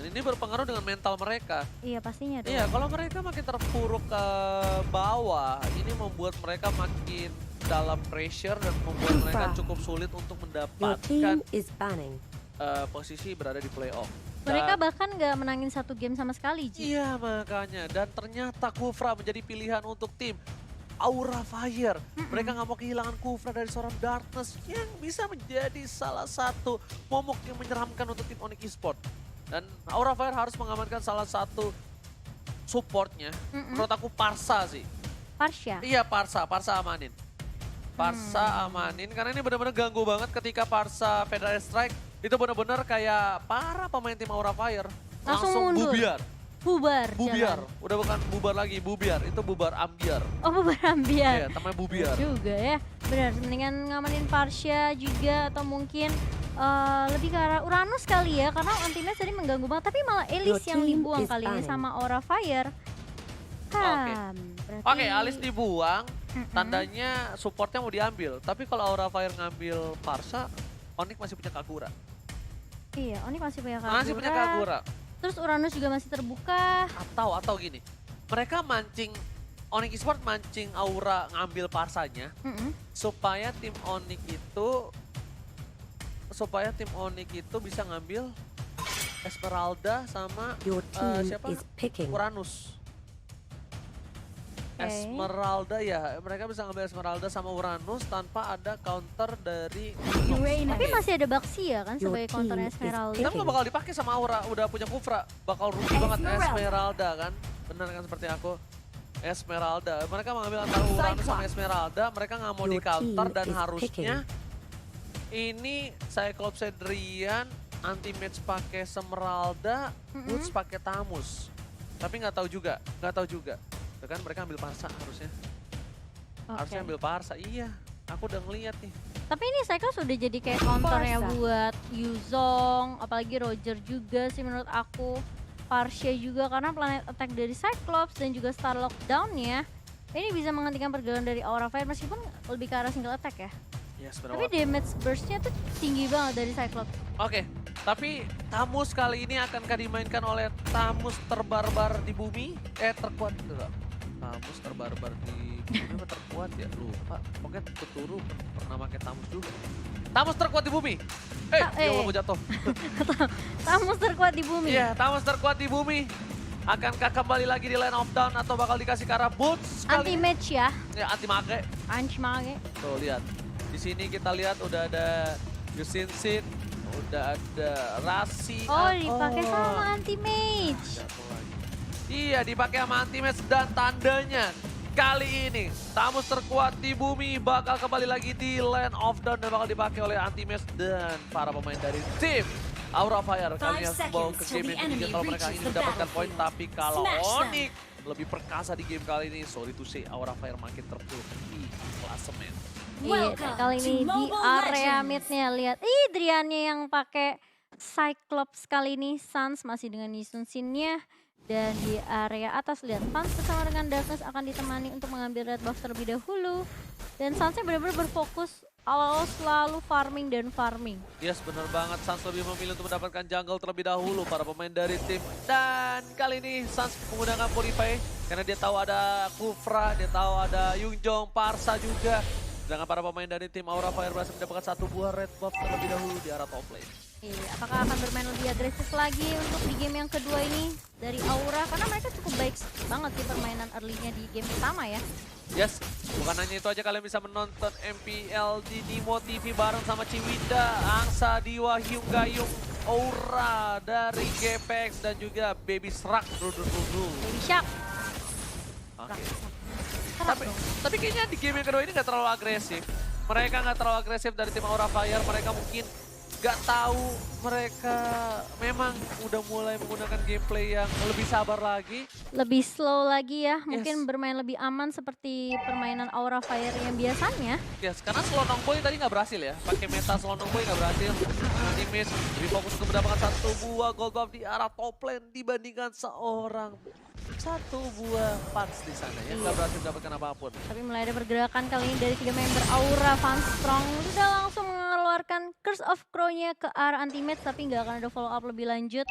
Dan ini berpengaruh dengan mental mereka. Iya pastinya dong. Iya, kalau mereka makin terpuruk ke bawah, ini membuat mereka makin dalam pressure dan membuat mereka cukup sulit untuk Your mendapatkan team is banning. posisi berada di playoff. Mereka Dan- bahkan nggak menangin satu game sama sekali, Ji. Iya makanya, dan ternyata Kufra menjadi pilihan untuk tim Aura Fire. Mereka nggak mau kehilangan Kufra dari seorang Darkness yang bisa menjadi salah satu momok yang menyeramkan untuk tim Onyx Esports. Dan Aura Fire harus mengamankan salah satu supportnya. Menurut aku Parsa sih. Parsha. Iya Parsa amanin. Parsa amanin karena ini benar-benar ganggu banget ketika Parsa Federal Strike itu benar-benar kayak para pemain tim Aura Fire Langsung mundur. bubiar. Bubar. Bubiar, jalan. udah bukan bubar lagi, bubiar. Itu bubar ambiar. Oh bubar ambiar. Iya, namanya bubiar. Juga ya. Benar, mendingan ngamanin Parsha juga atau mungkin lebih ke arah Uranus kali ya. Karena Ultimate tadi mengganggu banget. Tapi malah Elise yang Your team dibuang is kali ini banning. sama Aura Fire. Berarti... Oke, Alice dibuang, tandanya supportnya mau diambil. Tapi kalau Aura Fire ngambil Parsa, Onyx masih punya Kagura. Iya, Oni masih punya Kagura. Masih punya Kagura. Terus Uranus juga masih terbuka. Atau gini, mereka mancing, Onyx Esports mancing Aura ngambil Parsanya, supaya tim Onyx itu bisa ngambil Esmeralda sama Your team siapa? is picking. Uranus. Oke. Esmeralda ya, mereka bisa ngambil Esmeralda sama Uranus tanpa ada counter dari Tapi masih ada Baxi ya kan Your sebagai team counter is Esmeralda. Tapi nggak bakal dipakai sama Aura, udah punya Kufra, bakal rugi banget Esmeralda kan, bener kan seperti aku. Esmeralda, mereka mengambil antara Uranus sama Esmeralda, mereka nggak mau di Your counter team dan is harusnya ini Cyclops Adrian anti-match pakai Esmeralda, Woods pakai Tamus. Tapi nggak tahu juga. Tuh kan mereka ambil Parsa harusnya. Harusnya Oke. ambil Parsa, iya. Aku udah ngeliat nih. Tapi ini Cyclops sudah jadi kayak counternya buat Yuzong, apalagi Roger juga sih menurut aku. Parsha juga karena planet attack dari Cyclops dan juga Star Lockdown-nya. Ini bisa menghentikan pergaulan dari Aura Fire meskipun lebih ke arah single attack ya. Yes, Tapi damage burst-nya tuh tinggi banget dari Cyclops. Oke, tapi Tamus kali ini akankah dimainkan oleh Tamus terbarbar di bumi? Terkuat enggak? Tamus terbarbar di bumi apa terkuat ya? Lupa. Pokoknya Tuturu pernah pakai Tamus juga. Tamus terkuat di bumi. Ya Allah mau jatuh. Tamus terkuat di bumi. Iya, Tamus terkuat di bumi. Akankah kembali lagi di line of down atau bakal dikasih ke arah boots kali ini? Anti-match ya. Ya, anti mage. Anti-mage. Tuh lihat. Di sini kita lihat udah ada Yusin Sin, udah ada Rasi. Oh, dipakai sama anti-mage. Jatuh lagi. Iya, dipakai sama anti-match dan tandanya kali ini Tamus terkuat di bumi bakal kembali lagi di Land of Dawn dan bakal dipakai oleh anti-match dan para pemain dari tim Aura Fire. Kali ini harus bawa ke game yang ketiga kalau mereka ingin mendapatkan poin, tapi kalau Onyx lebih perkasa di game kali ini, sorry to say, Aura Fire makin terpuruk di klasemen. Iya, kali ini di area mid-nya lihat. Driannya yang pakai Cyclops kali ini. Sans masih dengan Yisun Sin-nya. Dan di area atas lihat Fans bersama dengan Darkness akan ditemani untuk mengambil red buff terlebih dahulu. Dan Sans-nya benar-benar berfokus awal selalu farming dan farming. Yes, benar banget. Sans lebih memilih untuk mendapatkan jungle terlebih dahulu para pemain dari tim. Dan kali ini Sans menggunakan Purify karena dia tahu ada Kufra, dia tahu ada Yungjong, Parsa juga. Sedangkan para pemain dari tim Aura Fire berhasil mendapatkan satu buah red buff terlebih dahulu di arah top lane. Iya, apakah akan bermain lebih agresif lagi untuk di game yang kedua ini dari Aura? Karena mereka cukup baik banget sih permainan early-nya di game pertama ya. Yes, bukan hanya itu aja, kalian bisa menonton MPL di Nimo TV bareng sama Ciwida, Angsa, Diwa, Hyung Gayung, Aura dari GPX dan juga Baby Shark. Baby Shark. Oke. Tapi kayaknya di game yang kedua ini nggak terlalu agresif. Mereka nggak terlalu agresif dari tim Aura Fire. Mereka mungkin nggak tahu, mereka memang udah mulai menggunakan gameplay yang lebih sabar lagi. Lebih slow lagi ya, mungkin Yes. bermain lebih aman seperti permainan Aura Fire yang biasanya. Yes, karena Slonong Boy tadi nggak berhasil ya. Pakai meta Slonong Boy nggak berhasil. Nanti Miss lebih fokus untuk mendapatkan satu buah gold buff di arah top lane dibandingkan satu buah Pans di sana ya. Nggak berhasil mendapatkan apapun. Tapi mulai ada pergerakan kali ini dari 3 member Aura. Van Strong sudah langsung mengeluarkan mengeluarkan Curse of Crow-nya ke arah anti-match, tapi nggak akan ada follow up lebih lanjut.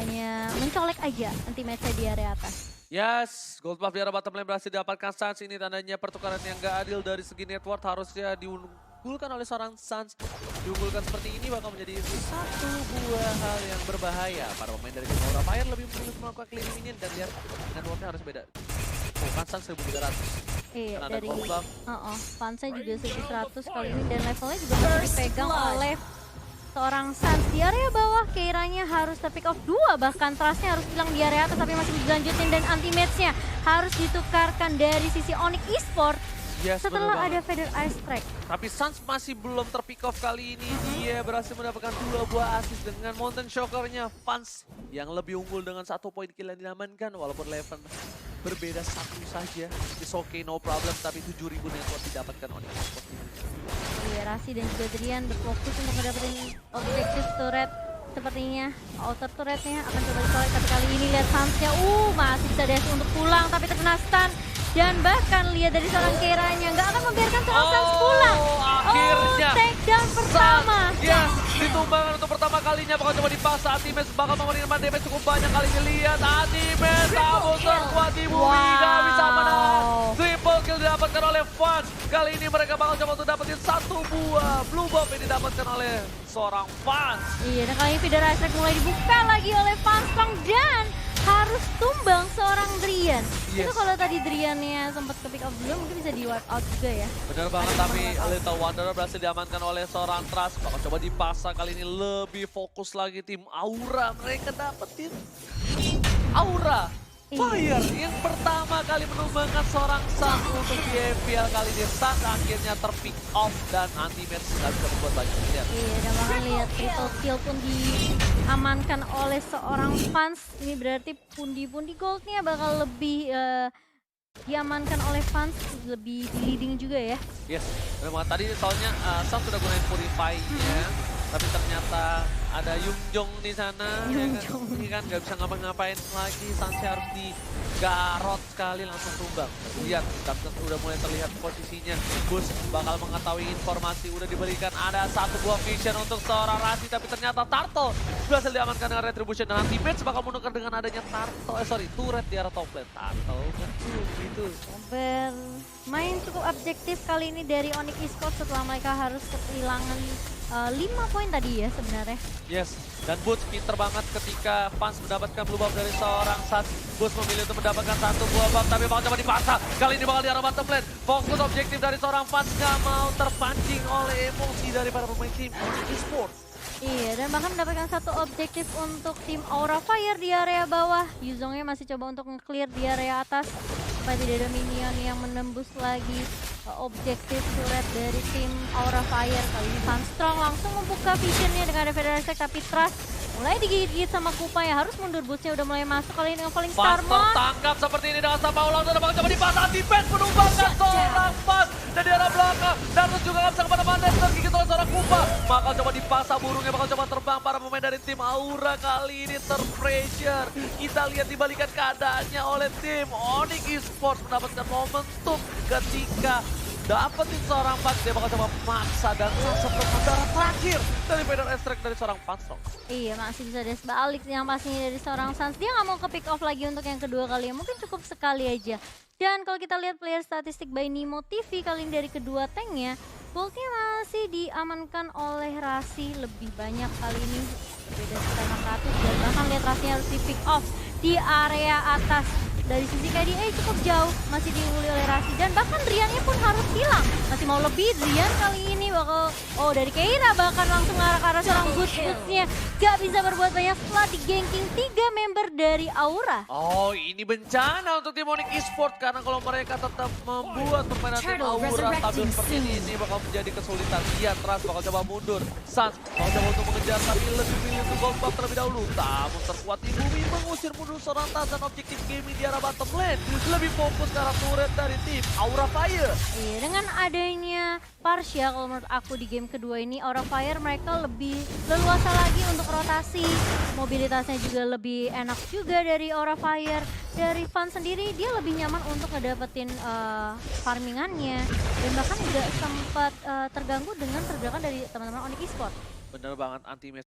Hanya mencolek aja anti-match-nya di area atas. Yes, gold buff di arah bottom lane berhasil didapatkan Suns. Ini tandanya pertukaran yang gak adil dari segi network, harusnya diunggulkan oleh seorang Suns. Diunggulkan seperti ini bakal menjadi satu buah hal yang berbahaya. Para pemain dari tim Aura Fire lebih memilih melakukan clearing minion dan lihat networknya harus beda. Oh, kan Suns 1300. Iya, Karena ada dari gold buff. fansnya juga 1100 kali ini dan levelnya juga masih dipegang oleh seorang Suns. Di area bawah Keiranya harus terpick off 2, bahkan Trustnya harus hilang di area atas tapi masih dilanjutin dan anti-match-nya harus ditukarkan dari sisi Onyx Esports Yes, setelah bener ada banget. Feather Ice Strike. Tapi Suns masih belum terpick off kali ini. Dia berhasil mendapatkan 2 buah assist dengan Mountain Shocker-nya. Fans yang lebih unggul dengan 1 poin kill yang diamankan. Walaupun level berbeda 1 saja. It's okay, no problem. Tapi 7.000 network didapatkan Onyx Esports. Iya, Rasi dan juga Drian berfokus untuk mendapatkan objektif turret. Sepertinya outer turretnya akan coba dicolek, tapi kali ini lihat Suns-nya masih bisa dash untuk pulang tapi terkena stun. Dan bahkan lihat dari seorang Keiranya nggak akan membiarkan seorang Suns pulang. Akhirnya Takedown pertama. Yes, ditumbangkan untuk pertama kalinya. Bakal coba dipaksa. Anti-match bakal memberikan damage cukup banyak kali ini. Lihat Anti-match tabung terkuat di bumi. Gak bisa menahan. Triple kill didapatkan oleh Fans. Kali ini mereka bakal coba untuk dapetin 1 buah blue buff yang didapatkan oleh seorang Fans. Iya, dan kali ini Feather Ice Strike mulai dibuka lagi oleh Fansong dan harus tumbang seorang Drian. Yes. Itu kalau tadi Driannya sempat ke pick up dulu mungkin bisa di wipe out juga ya. Bener banget, tapi Little Wanderer berhasil diamankan oleh seorang Trust. Bakal coba dipaksa kali ini lebih fokus lagi tim Aura. Mereka dapetin Aura Fire yang pertama kali menumbangkan seorang Suns untuk di FPL kali ini. Suns akhirnya terpick off dan anti-match nggak bisa membuat banyak lihat. Iya, dan bahkan lihat triple kill pun diamankan oleh seorang Fans. Ini berarti pundi-pundi goldnya bakal lebih diamankan oleh Fans, lebih di leading juga ya. Yes, memang tadi soalnya Suns sudah gunain Purify-nya, tapi ternyata ada Yungjong di sana. Yungjong. Ini kan nggak bisa ngapa-ngapain lagi, Suns harus digarot sekali langsung tumbang. Lihat, udah mulai terlihat posisinya. Bus bakal mengetahui informasi, udah diberikan ada 1 buah vision untuk seorang Rasi, tapi ternyata Turtle berhasil diamankan dengan Retribution dan anti-match bakal menukar dengan adanya turret di arah top lane. Turtle gitu. Bermain cukup objektif kali ini dari Onyx Esports setelah mereka harus kehilangan 5 poin tadi ya sebenarnya. Yes, dan Boots pinter banget ketika Fans mendapatkan blue buff dari seorang Suns. Boots memilih untuk mendapatkan 1 buah buff, tapi bakal coba dipaksa. Kali ini bakal di arah bottom lane. Fokus objektif dari seorang Fans, gak mau terpancing oleh emosi dari para pemain tim Esports. Iya, dan bahkan mendapatkan 1 objektif untuk tim Aura Fire di area bawah. Yuzongnya masih coba untuk nge-clear di area atas supaya tidak ada minion yang menembus lagi objektif turret dari tim Aura Fire. Kali ini Sunstrong langsung membuka visionnya dengan ada Feather Ice Strike, tapi Trust mulai digigit-gigit sama Kupa ya, harus mundur. Bootsnya udah mulai masuk kali ini dengan Falling Fans Starmon. tertangkap seperti ini dengan sama ulang dan bakal coba dipaksa. Anti-match menumbangkan seorang Fans dari arah belakang. Dan terus juga gak bisa kemana-mana, tergigit oleh seorang Kupa. Bakal coba dipaksa, burungnya bakal coba terbang. Para pemain dari tim Aura kali ini terpressure. Kita lihat dibalikan keadaannya oleh tim Onyx Esports mendapatkan momentum ketika dapetin seorang Fans. Dia bakal coba maksa dan langsung ke darah terakhir dari Feather Ice Strike dari seorang Fans. Iya, masih bisa dash balik yang pastinya dari seorang Suns. Dia nggak mau ke pick off lagi untuk yang kedua kali, mungkin cukup sekali aja. Dan kalau kita lihat player statistik by Nimo TV kali ini dari kedua tanknya, goldnya masih diamankan oleh Rasi lebih banyak kali ini, beda sekitar 600. Dan bahkan lihat Rasinya harus di pick off di area atas. Dari sisi KDA cukup jauh, masih diungguli oleh Rasi. Dan bahkan Driannya pun harus hilang. Masih mau lebih, Drian kali ini bakal, dari Keira bahkan langsung ngarah ke arah seorang Boots-nya. Gak bisa berbuat banyak setelah di-ganking 3 member dari Aura. Oh, ini bencana untuk tim Onyx Esports karena kalau mereka tetap membuat permainan tim Aura stabil seperti ini bakal menjadi kesulitan. Lihat, Trust bakal coba mundur. Suns bakal coba untuk mengejar tapi lebih pilih untuk gold buff terlebih dahulu. Namun terkuat di bumi mengusir mundur seorang Tas dan objektif gaming di arah bottom lane. Lebih fokus ke arah turret dari tim Aura Fire. Iya, dengan adanya Parsha, kalau menurut menurut aku di game kedua ini Aura Fire mereka lebih leluasa lagi untuk rotasi. Mobilitasnya juga lebih enak juga dari Aura Fire. Dari Fan sendiri dia lebih nyaman untuk ngedapetin farmingannya. Dan bahkan juga sempat terganggu dengan pergerakan dari teman-teman Onyx Esports. Bener banget, anti-match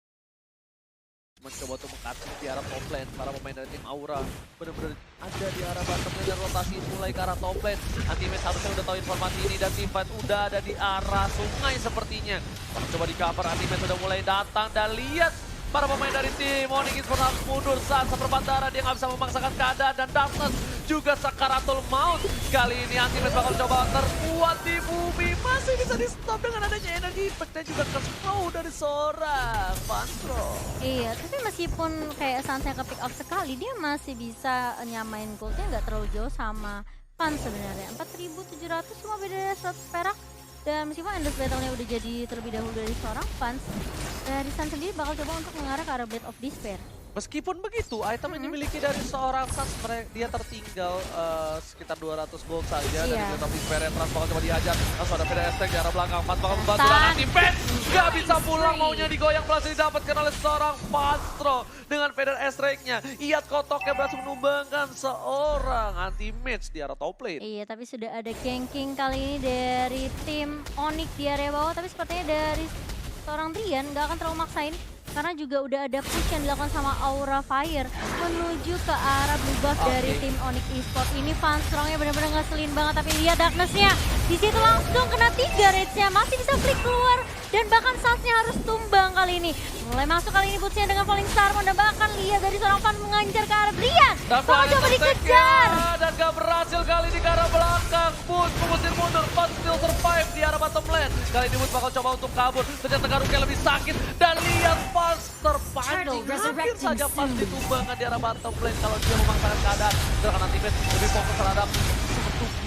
mencoba untuk mengkaji di arah top lane. Para pemain dari tim Aura bener-bener ada di arah bottom lane dan rotasi mulai ke arah top lane. Anti-match harusnya udah tahu informasi ini dan tim fight udah ada di arah sungai sepertinya. Kalau coba di cover, anti-match udah mulai datang dan lihat para pemain dari tim Onyx Esports harus mundur saat seperempat darah. Dia nggak bisa memaksakan keadaan dan Darkness juga sakaratul maut. Kali ini anti-match bakal coba terkuat di bumi. Masih bisa di stop dengan adanya energi impact dan juga ke-slow dari seorang Pantro. Iya, tapi meskipun kayak Sansnya ke pick up sekali, dia masih bisa nyamain goldnya nggak terlalu jauh sama Fan sebenarnya. 4.700 cuma beda 100 perak. Dan meskipun endless battle-nya udah jadi terlebih dahulu dari seorang Fans, dari Sans sendiri bakal coba untuk mengarah ke arah Blade of Despair. Meskipun begitu, item yang dimiliki dari seorang Sans, dia tertinggal sekitar 200 gold saja. Dari Blade of Despair yang bakal coba dihajar. Langsung ada PDS tag di arah belakang. Fans bakal membantu dan anti-match gak bisa pulang, maunya digoyang berhasil didapatkan oleh seorang Pastro. Dengan PDS tag-nya, Iyat Kotoknya berhasil menumbangkan seorang anti-match di arah top lane. Iya, tapi sudah ada ganking kali ini dari tim Onyx di area bawah. Tapi sepertinya dari seorang Drian nggak akan terlalu maksain. Karena juga udah ada push yang dilakukan sama Aura Fire menuju ke arah blue buff dari tim Onyx Esports. Ini Fan Strongnya benar-benar ngeselin banget. Tapi lihat Darkness-nya. Di situ langsung kena 3 rage-nya. Masih bisa flick keluar. Dan bahkan Sans-nya harus tumbang kali ini. Mulai masuk kali ini Boots-nya dengan Falling Star. Dan bahkan lihat dari seorang Fan menganjar ke arah Drian. Bakal coba dikejar. Dan gak berhasil kali ini ke arah belakang. Boots mengusir mundur. Fan still survive di arah bottom lane. Kali ini Boots bakal coba untuk kabur. Ternyata Garuknya lebih sakit. Dan lihat Fan terpancing. Hampir saja Fan ditumbangkan di arah bottom lane. Kalau dia memaksakan keadaan. Gerakan anti-match lebih fokus terhadap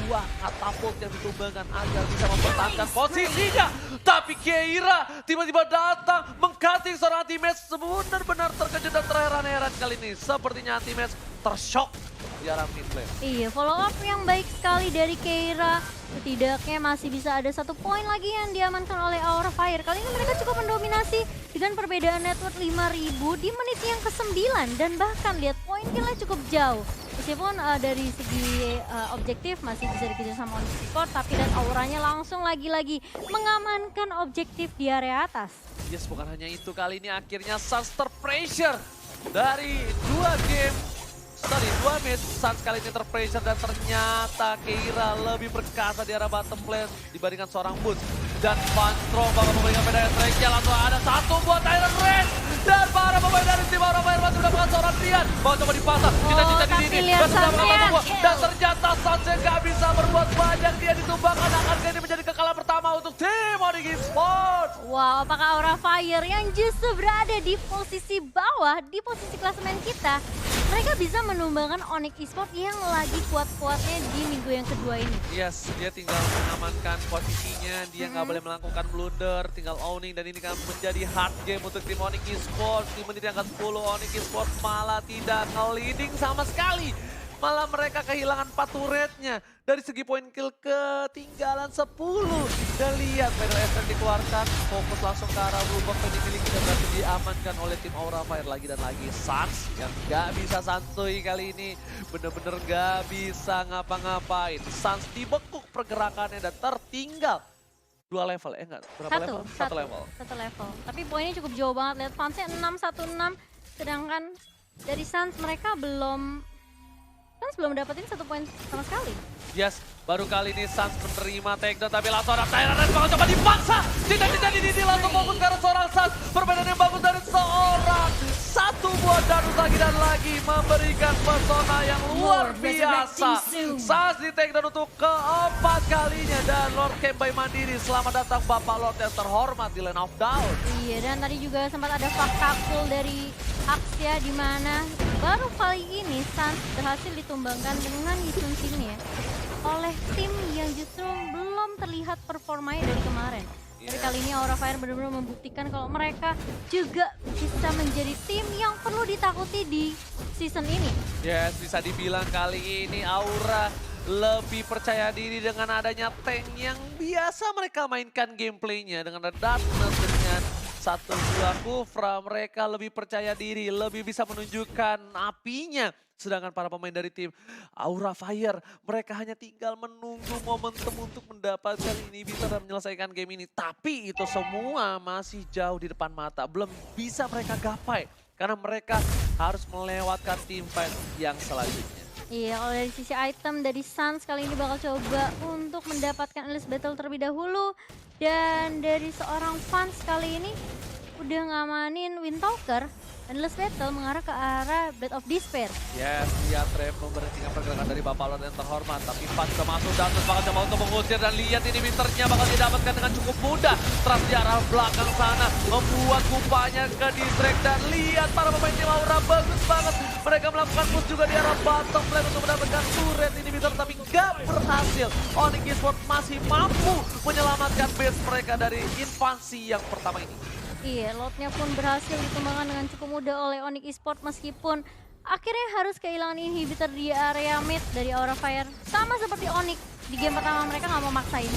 buah katapult yang ditumbangkan agar bisa mempertahankan posisinya. Tapi Keira tiba-tiba datang mengcutting seorang anti-match, benar-benar terkejut dan terheran-heran kali ini. Sepertinya anti-match tershock di arah mid lane. Iya, follow up yang baik sekali dari Keira. Setidaknya masih bisa ada 1 poin lagi yang diamankan oleh Aura Fire. Kali ini mereka cukup mendominasi dengan perbedaan network 5.000 di menit yang ke-9. Dan bahkan lihat poin killnya cukup jauh. Meskipun dari segi objektif masih bisa dikejar sama Onyx Esports, tapi dan auranya langsung lagi-lagi mengamankan objektif di area atas. Yes, bukan hanya itu, kali ini akhirnya Sans terpressure dari 2 match. Sans kali ini terpressure dan ternyata Keira lebih perkasa di arah bottom lane dibandingkan seorang Boots. Dan Pantro bakal memberikan PDS strike-nya, langsung ada 1 buat Iron Red. Dan para pemain dari tim Aura Fire masih mendapatkan seorang Drian. Mau coba dipasang, cita-cita di sini. Dan sudah mengatakan buat. Dan ternyata Sans gak bisa berbuat banyak. Dia ditumbangkan, akan ini menjadi kekalahan pertama untuk tim Onyx Esports. Wow, apakah Aura Fire yang justru berada di posisi bawah, di posisi klasemen kita, mereka bisa menumbangkan Onyx Esports yang lagi kuat-kuatnya di minggu yang kedua ini. Yes, dia tinggal mengamankan posisinya, dia nggak boleh melakukan blunder, tinggal owning, dan ini kan menjadi hard game untuk tim Onyx Esports. Di menit yang ke-10 Onyx Esports malah tidak nge-leading sama sekali. Malah mereka kehilangan 4 turretnya. Dari segi poin kill ketinggalan 10. Dan lihat Final Effect dikeluarkan, fokus langsung ke arah blue box yang dimiliki dan berhasil diamankan oleh tim Aura Fire. Lagi dan lagi Sans yang gak bisa santuy kali ini. Bener-bener gak bisa ngapa-ngapain. Sans dibekuk pergerakannya dan tertinggal 2 level, enggak, berapa level? 1 level. 1 level. Tapi poinnya cukup jauh banget, lihat Fansnya 6-1-6. Sedangkan dari Sans mereka belum dapetin 1 poin sama sekali. Yes, baru kali ini Sans menerima takedown, tapi langsung ada Tyrant Red bakal coba dipaksa. Tidak ini langsung fokus ke arah seorang Sans. Permainan yang bagus dari seorang. 1 buah danus lagi dan lagi memberikan pesona yang luar biasa. Sans di takedown untuk keempat kalinya dan Lord Kembai mandiri. Selamat datang Bapak Lord yang terhormat di Land of Dawn. Iya, dan tadi juga sempat ada fakta cool dari Axia di mana baru kali ini Sans berhasil ditumbangkan dengan Yisun Sin ya, oleh tim yang justru belum terlihat performanya dari kemarin. Tapi kali ini Aura Fire benar-benar membuktikan kalau mereka juga bisa menjadi tim yang perlu ditakuti di season ini. Yes, bisa dibilang kali ini Aura lebih percaya diri dengan adanya tank yang biasa mereka mainkan gameplaynya. Dengan ada Darkness, dengan satu dua Kufra, mereka lebih percaya diri, lebih bisa menunjukkan apinya. Sedangkan para pemain dari tim Aura Fire, mereka hanya tinggal menunggu momentum untuk mendapatkan inhibitor dan menyelesaikan game ini. Tapi itu semua masih jauh di depan mata, belum bisa mereka gapai. Karena mereka harus melewatkan teamfight yang selanjutnya. Iya, kalau dari sisi item dari Suns kali ini bakal coba untuk mendapatkan Endless Battle terlebih dahulu. Dan dari seorang fans kali ini udah ngamanin Windtalker. Endless Battle mengarah ke arah Blade of Despair. Yes, lihat Rev memberhentikan pergerakan dari Bapak Lord yang terhormat. Tapi Pan sudah masuk dan bakal coba untuk mengusir. Dan lihat ini inhibitornya bakal didapatkan dengan cukup mudah. Trust di arah belakang sana membuat kupanya ke distract. Dan lihat para pemain tim Aura bagus banget. Mereka melakukan push juga di arah bottom lane untuk mendapatkan turret inhibitor. Tapi gak berhasil. Onyx Esports masih mampu menyelamatkan base mereka dari invasi yang pertama ini. Iya, lotnya pun berhasil dikembangkan dengan cukup mudah oleh Onyx Esports meskipun akhirnya harus kehilangan inhibitor di area mid dari Aura Fire. Sama seperti Onyx, di game pertama mereka nggak mau maksain.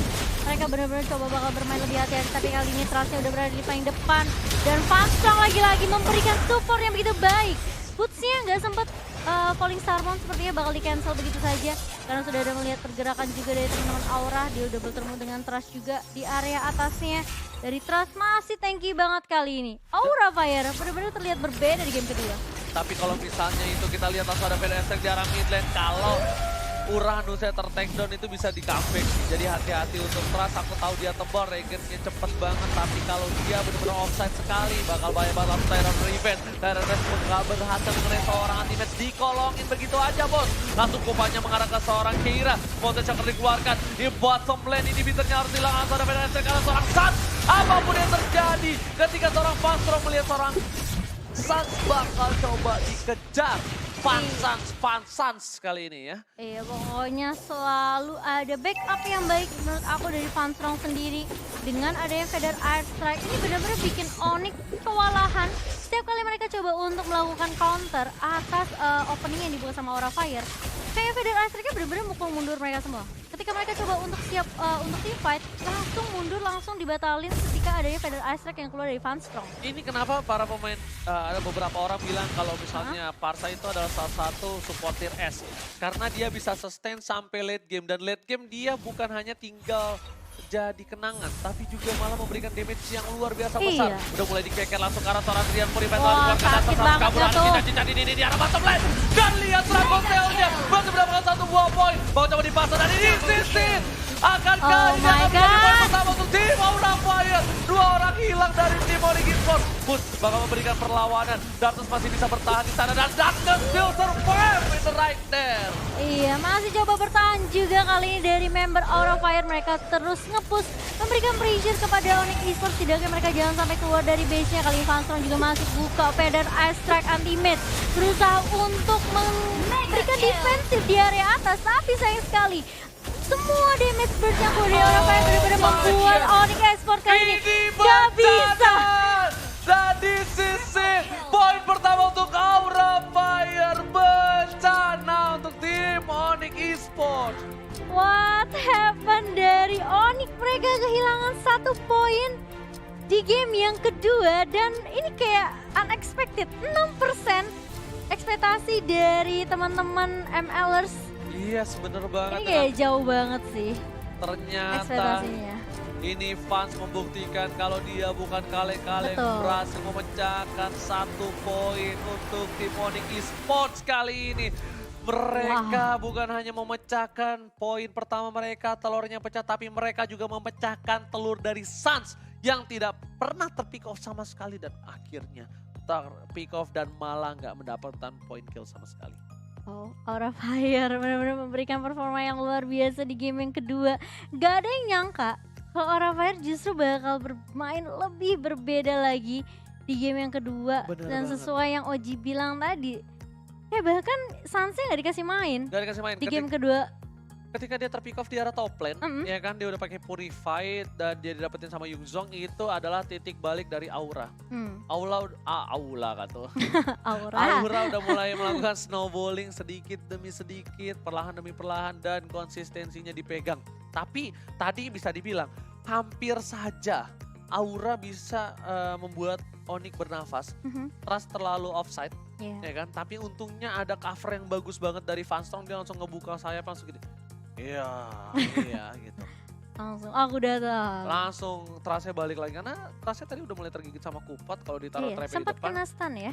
Mereka benar-benar coba bakal bermain lebih hati-hati, tapi kali ini Trustnya udah berada di paling depan. Dan Fansong lagi-lagi memberikan support yang begitu baik. Boots-nya nggak sempat falling Starmon sepertinya bakal di cancel begitu saja. Karena sudah ada melihat pergerakan juga dari teman-teman Aura. Dia udah bertemu dengan Trust juga di area atasnya. Dari Trust masih tanky banget kali ini. Aura Fire benar-benar terlihat berbeda di game kedua. Tapi kalau misalnya itu kita lihat langsung ada PDS di arah mid lane. Kalau Uranusnya ter-takedown itu bisa di comeback. Jadi hati-hati untuk Trust. Aku tahu dia tebal, Regennya cepet banget. Tapi kalau dia benar-benar offside sekali, bakal bahaya banget langsung Tyron Revenge. Tyron Revenge gak berhasil mengenai seorang anti-match. Dikolongin begitu aja, bos. Langsung kupanya mengarah ke seorang Keira. Montage akan dikeluarkan. Di bottom lane ini inhibitornya harus hilang. Langsung ada PDS karena seorang Suns. Apapun yang terjadi ketika seorang Fanstrong melihat seorang Suns bakal coba dikejar. Fansans kali ini ya. Iya, pokoknya selalu ada backup yang baik menurut aku dari Fanstrong sendiri. Dengan adanya Feather Airstrike ini benar-benar bikin Onyx kewalahan. Setiap kali mereka coba untuk melakukan counter atas opening yang dibuka sama Aura Fire, kayak Feather Airstrike-nya benar-benar mukul mundur mereka semua. Ketika mereka coba untuk siap untuk team fight, langsung mundur, langsung dibatalin ketika adanya Feather Airstrike yang keluar dari Fanstrong. Ini kenapa para pemain, ada beberapa orang bilang kalau misalnya Parsa itu adalah salah satu supporter S. Karena dia bisa sustain sampai late game. Dan late game dia bukan hanya tinggal jadi kenangan, tapi juga malah memberikan damage yang luar biasa besar. Iya. Udah mulai dikeker langsung ke arah seorang Rian Purified. Wah, sakit banget ya tuh. Cincin ini di arah bottom lane. Dan lihat Dragon Tail-nya masih mendapatkan satu buah poin. Mau coba dipasang dan ini Sisin. Akankah ini akan menjadi poin pertama untuk tim Aura Fire? Dua orang hilang dari tim Onyx Esports. Boots bakal memberikan perlawanan. Darkness masih bisa bertahan di sana dan Darkness will survive in the right there. Iya, masih coba bertahan juga kali ini dari member Aura Fire. Mereka terus nge-push, memberikan pressure kepada Onyx Esports. Tidaknya mereka jangan sampai keluar dari base-nya. Kali ini Fanstrong juga masih buka Feather Airstrike anti-mate. Berusaha untuk memberikan defensif di area atas. Tapi sayang sekali, semua damage burst yang keluar dari Aura Fire benar-benar membuat Onyx Esports kali ini gak bisa. Dan di sisi poin pertama untuk Aura Fire, bencana untuk tim Onyx Esports. What happened dari Onyx? Mereka kehilangan 1 poin di game yang kedua dan ini kayak unexpected. 6% ekspektasi dari teman-teman MLers. Yes, bener banget. Ini kayak jauh banget sih Ternyata ekspektasinya. ini fans membuktikan kalau dia bukan kaleng-kaleng Betul. berhasil memecahkan 1 poin untuk tim Onyx Esports kali ini. Mereka bukan hanya memecahkan poin pertama mereka, telurnya pecah, tapi mereka juga memecahkan telur dari Suns yang tidak pernah terpick off sama sekali dan akhirnya terpick off dan malah nggak mendapatkan poin kill sama sekali. Oh, Aura Fire benar-benar memberikan performa yang luar biasa di game yang kedua. Gak ada yang nyangka kalau Aura Fire justru bakal bermain lebih berbeda lagi di game yang kedua. Bener Dan banget. sesuai yang Oji bilang tadi, ya bahkan Sunsnya gak dikasih main Gak dikasih main. di game kedua. ketika dia terpick off di arah top lane, Mm-mm. ya kan dia udah pakai Purify dan dia didapetin sama Yungzong, itu adalah titik balik dari Aura. Aula kan tuh. Aura. Aura udah mulai melakukan snowballing sedikit demi sedikit, perlahan demi perlahan dan konsistensinya dipegang. Tapi tadi bisa dibilang hampir saja Aura bisa membuat Onyx bernafas. Trust terlalu offside, Iya. ya kan? Tapi untungnya ada cover yang bagus banget dari Vanstrong, dia langsung ngebuka sayap langsung gitu. Iya, iya gitu. Langsung aku datang. Langsung trustnya balik lagi karena trustnya tadi udah mulai tergigit sama Kupat kalau ditaruh Iya, trap di sempat depan. kena stun ya.